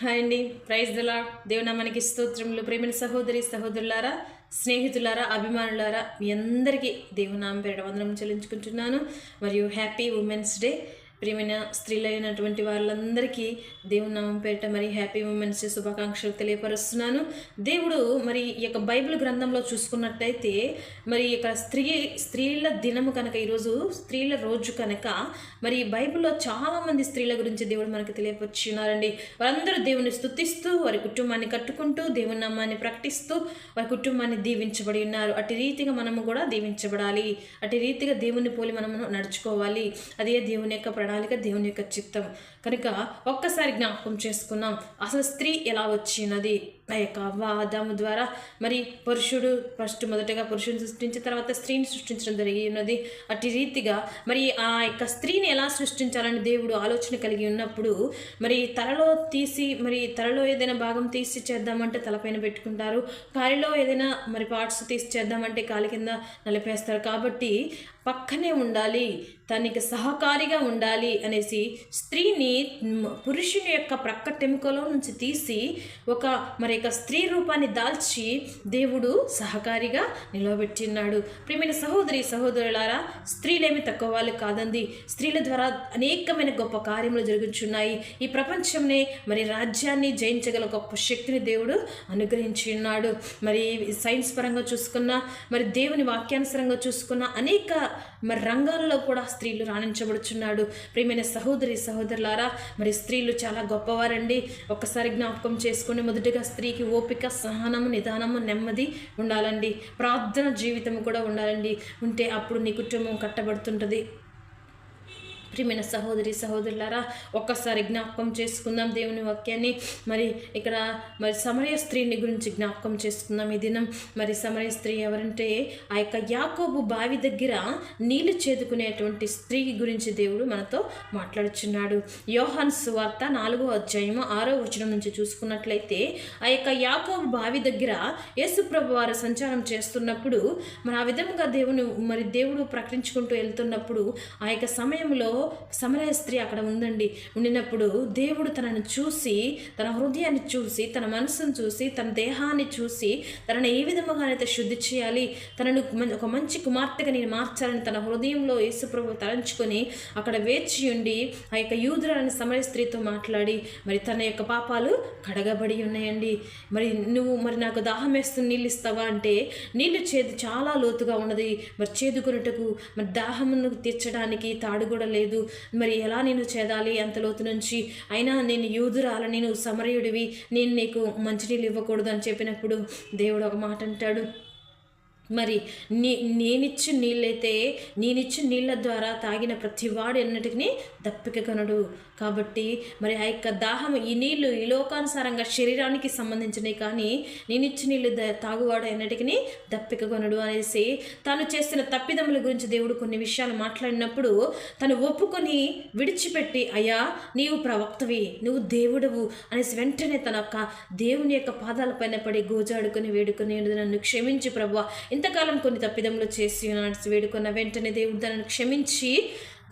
Hi అండి, praise the lord. దేవునామానికి స్తోత్రములు. ప్రేమైన సహోదరి సహోదరులారా, స్నేహితులారా, అభిమానులారా, మీ అందరికీ దేవునామం పేరిట వందనం చెల్లించుకుంటున్నాను. మరియు హ్యాపీ ఉమెన్స్ డే. ప్రియమైన స్త్రీలైనటువంటి వాళ్ళందరికీ దేవుని నామం పేరిట మరి హ్యాపీ ఉమెన్స్ డే శుభాకాంక్షలు తెలియపరుస్తున్నాను. దేవుడు మరి ఈ యొక్క బైబిల్ గ్రంథంలో చూసుకున్నట్టయితే మరి ఈ యొక్క స్త్రీల దినము కనుక, ఈరోజు స్త్రీల రోజు కనుక, మరి బైబిల్లో చాలామంది స్త్రీల గురించి దేవుడు మనకు తెలియపరుచున్నారండి. వారందరూ దేవుని స్తుతిస్తూ వారి కుటుంబాన్ని కట్టుకుంటూ దేవుని నామాన్ని ప్రకటిస్తూ వారి కుటుంబాన్ని దీవించబడి ఉన్నారు. అటు రీతిగా మనము కూడా దీవించబడాలి. అటు రీతిగా దేవుని పోలి మనము నడుచుకోవాలి. అదే దేవుని యొక్క ప్రణాళిక, దేవుని యొక్క చిత్తం. కనుక ఒక్కసారి జ్ఞాపకం చేసుకున్నాం, అసలు స్త్రీ ఎలా వచ్చినది. ఆ యొక్క ఆదాము ద్వారా మరి పురుషుడు మొదటగా పురుషుని సృష్టించి తర్వాత స్త్రీని సృష్టించడం జరిగి ఉన్నది. అటు రీతిగా మరి ఆ యొక్క స్త్రీని ఎలా సృష్టించాలని దేవుడు ఆలోచన కలిగి ఉన్నప్పుడు మరి తలలో ఏదైనా భాగం తీసి చేద్దామంటే తలపైన పెట్టుకుంటారు, కాలిలో ఏదైనా మరి పార్ట్స్ తీసి చేద్దామంటే కాలి కింద నలిపేస్తారు. కాబట్టి పక్కనే ఉండాలి, తనకి సహకారిగా ఉండాలి అనేసి స్త్రీని పురుషుని యొక్క ప్రక్క టెముకలో నుంచి తీసి మరి యొక్క స్త్రీ రూపాన్ని దాల్చి దేవుడు సహకారిగా నిలవబెట్టినాడు. ప్రియమైన సహోదరి సహోదరులారా, స్త్రీలేమి తక్కువ వాళ్ళు కాదండి. స్త్రీల ద్వారా అనేకమైన గొప్ప కార్యములు జరుగుతున్నాయి. ఈ ప్రపంచంనే మరి రాజ్యాన్ని జయించగల గొప్ప శక్తిని దేవుడు అనుగ్రహించి ఉన్నాడు. మరి సైన్స్ పరంగా చూసుకున్నా, మరి దేవుని వాక్యానుసారంగా చూసుకున్న అనేక మరి రంగాల్లో కూడా స్త్రీలు రాణించబడుచున్నాడు. ప్రియమైన సహోదరి సహోదరులారా, మరి స్త్రీలు చాలా గొప్పవారండి. ఒక్కసారి జ్ఞాపకం చేసుకుని, మొదటిగా స్త్రీకి ఓపిక, సహనము, నిదానము, నెమ్మది ఉండాలండి. ప్రార్థన జీవితం కూడా ఉండాలండి. ఉంటే అప్పుడు నీ కుటుంబం కట్టబడుతుంటుంది. ప్రియమైన సహోదరి సహోదరులారా, ఒక్కసారి జ్ఞాపకం చేసుకుందాం దేవుని వాక్యాన్ని. మరి ఇక్కడ మరి సమరయ స్త్రీని గురించి జ్ఞాపకం చేసుకుందాం ఈ దినం. మరి సమరయ స్త్రీ ఎవరంటే ఆ యొక్క యాకోబు బావి దగ్గర నీళ్లు చేదుకునేటువంటి స్త్రీ గురించి దేవుడు మనతో మాట్లాడుచున్నాడు. యోహాను సువార్త 4వ అధ్యాయము 6వ వచనం నుంచి చూసుకున్నట్లయితే, ఆ యొక్క యాకోబు బావి దగ్గర యేసుప్రభు వారు సంచారం చేస్తున్నప్పుడు మరి ఆ విధంగా దేవుడు ప్రకటించుకుంటూ వెళ్తున్నప్పుడు ఆ యొక్క సమయంలో సమరయ స్త్రీ అక్కడ ఉండినప్పుడు దేవుడు తనను చూసి, తన హృదయాన్ని చూసి, తన మనసును చూసి, తన దేహాన్ని చూసి, తనను ఏ విధముగానైతే శుద్ధి చేయాలి, తనను ఒక మంచి కుమార్తెగా నేను మార్చాలని తన హృదయంలో యేసుప్రభు తలంచుకొని అక్కడ వేచి ఉండి ఆ యొక్క యూదురాలని సమరయ స్త్రీతో మాట్లాడి మరి తన యొక్క పాపాలు కడగబడి ఉన్నాయండి. మరి నాకు దాహం వేస్తున్న నీళ్ళు ఇస్తావా అంటే, నీళ్ళు చాలా లోతుగా ఉన్నది. మరి చేదుకున్నట్టుకు మరి దాహమును తీర్చడానికి తాడు కూడా లేదు. మరి ఎలా నేను చేదాలి అంత లోతు నుంచి? అయినా నేను యూదురాలు, నేను సమరయుడివి, నేను నీకు మంచినీళ్ళు ఇవ్వకూడదు అని చెప్పినప్పుడు దేవుడు ఒక మాట అంటాడు, మరి నేనిచ్చిన నీళ్ళ ద్వారా తాగిన ప్రతి వాడు ఎన్నటికీ దప్పిక కనుడు. కాబట్టి మరి ఆ యొక్క దాహం, ఈ నీళ్లు ఈ లోకానుసారంగా శరీరానికి సంబంధించినవి, కానీ నేనిచ్చిన నీళ్ళు తాగువాడు ఎన్నటికీ దప్పిక కొనడు అనేసి తాను చేసిన తప్పిదముల గురించి దేవుడు కొన్ని విషయాలు మాట్లాడినప్పుడు తను ఒప్పుకొని విడిచిపెట్టి, అయ్యా నీవు ప్రవక్తవి, నువ్వు దేవుడవు అనేసి వెంటనే తన దేవుని యొక్క పాదాలపైన పడి గోజాడుకొని వేడుకొని, నన్ను క్షమించి ప్రభువా, ఇంతకాలం కొన్ని తప్పిదములు చేసి వేడుకున్న వెంటనే దేవుడు తనను క్షమించి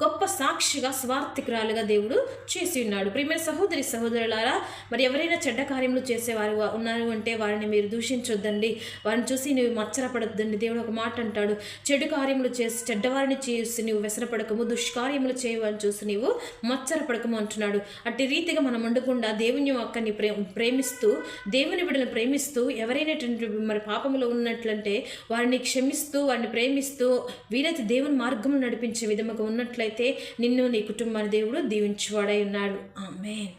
గొప్ప సాక్షిగా, స్వార్థికురాలుగా దేవుడు చేసి ఉన్నాడు. ప్రియమైన సహోదరి సహోదరులారా, మరి ఎవరైనా చెడ్డ కార్యములు చేసేవారు ఉన్నారు అంటే వారిని మీరు దూషించొద్దండి, వారిని చూసి నువ్వు మచ్చరపడొద్దండి. దేవుడు ఒక మాట అంటాడు, చెడు కార్యములు చేసి చెడ్డవారిని చేసి నువ్వు వ్యసనపడకము, దుష్కార్యములు చేయవని చూసి నీవు మచ్చరపడకము అంటున్నాడు. అట్టి రీతిగా మనం ఉండకుండా దేవుని అక్కని ప్రేమిస్తూ, దేవుని బిడ్డలను ప్రేమిస్తూ, ఎవరైనా మరి పాపములో ఉన్నట్లంటే వారిని క్షమిస్తూ, వారిని ప్రేమిస్తూ, వీరైతే దేవుని మార్గమును నడిపించే విధముగా ఉన్నట్లయితే నిన్ను నీ కుటుంబాన్ని దేవుడు దీవించువాడై ఉన్నాడు. ఆమేన్.